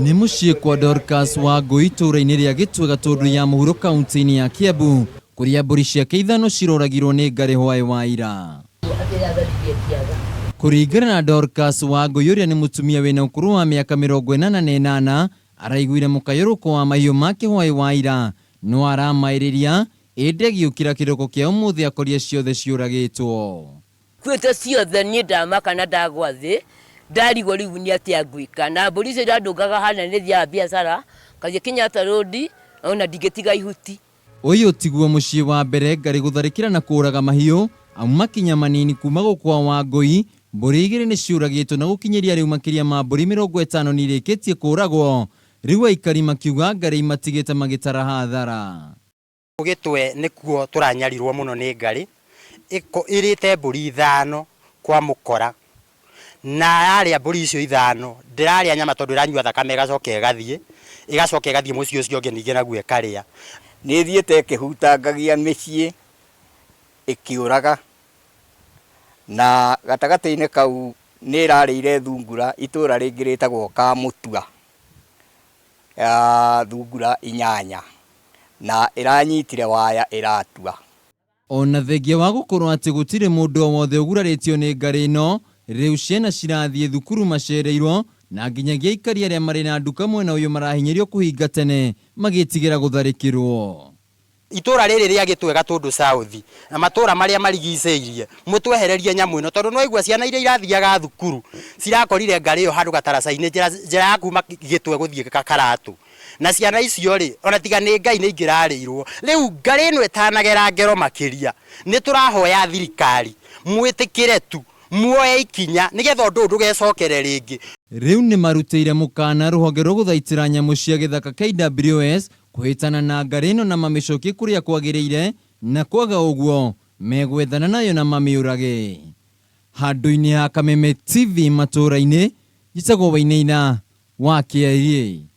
Nĩ mũciĩ kwa Dorcas wa Ngũi itũũra-inĩ rĩa Gĩtwe Gatundu ya mũhuro kaunti-inĩ ya Kiambu, kũrĩa mbũri ciake ithano ciroragirwo nĩ ngarĩ hwaĩ wa ira. Kũringana na Dorcas wa Ngũi, ũrĩa nĩ mũtumia wĩna ũkũrũ wa mĩaka 88, araiguire mũkayũrũko wa mahiũ make hwaĩ wa ira, no aramaĩrĩria ĩndĩ agĩũkĩra kĩroko kĩa ũmũthĩ akoria ciothe ciũragĩtwo. Kwĩte ciothe niĩ ndamaka na ndagwa thĩ, ndarigwo rĩu nĩ atĩa ngwĩka, na mbũri icio ndandũngaga hana nĩ thiaga biacara, ngathiĩ Kenyatta Road, ona ndingĩtiga ihuti. Ũyũ tiguo mũciĩ wa mbere ngarĩ gũtharĩkĩra na kũraga mahiũ, makinya manini kuma gũkwa wa Ngũi. Mbũri igĩrĩ nĩ ciũragĩtwo na gũkinyĩria rĩu makĩria ma mbũri 50 nĩ irĩkĩtie kũragwo, rĩu aikari makiuga ngarĩ imatigĩte magĩtara hathara. Gĩtwe nĩkuo tũranyarirwo mũno nĩ ngarĩ, ĩrĩte mbũri 5 kwa mũkora, na yarĩa mbũri icio 5 ndĩrarĩa nyama tondũ ĩranyua thakame ĩgacoka ĩgathiĩ mũciĩ ũcio ũngĩ ningĩ naguo ĩkarĩa. Nĩ thiĩte ĩkĩhutangagia mĩciĩ ĩkĩũraga, na gatagatĩ-inĩ kau nĩ ĩrarĩire thungura itũũra rĩngĩ rĩtagwo Kamũtua, ya thungura 8, na ĩranyitire waya ĩratua. Ona thengia wa gũkorwo atĩ gũtirĩ mũndũ o wothe ũgurarĩtio nĩ ngarĩ ĩno, rĩu ciana cirathiĩ thukuru macereirwo, na nginyagia aikari arĩa marĩ na nduka mwena ũyũ marahinyĩrio kũhinga tene magĩtigĩra gũtharĩkĩrwo. Itũũra rĩrĩ rĩa Gĩtwe Gatundu South na matũũra marĩa marigicĩirie mũtwehererie nyamũ ĩno, tondũ no igua ciana iria irathiaga thukuru cirakorire ngarĩ ĩyo handũ gataraca-inĩ, njĩra ya kuma Gĩtwe gũthiĩ Karatu, na ciana icio rĩ ona tiga nĩ Ngai nĩ ingĩrarĩirwo. Rĩu ngarĩ ĩno ĩtanagera ngero makĩria, nĩ tũrahoya thirikari mwĩtĩkĩre tu muoye ikinya nĩgetha ũndũ ndũgecokere rĩngĩ. Rĩu nĩ marutĩire mũkana rũhonge rwa gũthaitĩra nyamũ cia gĩthaka KWS kũhĩtana na ngarĩ ĩno na mamĩcokie kũrĩa kwagĩrĩire, na kwaga ũguo megwethana nayo na mamĩũrage. Handũ-inĩ ha Kameme TV matũũra-inĩ, njĩtagwo Wainaina wa KIA.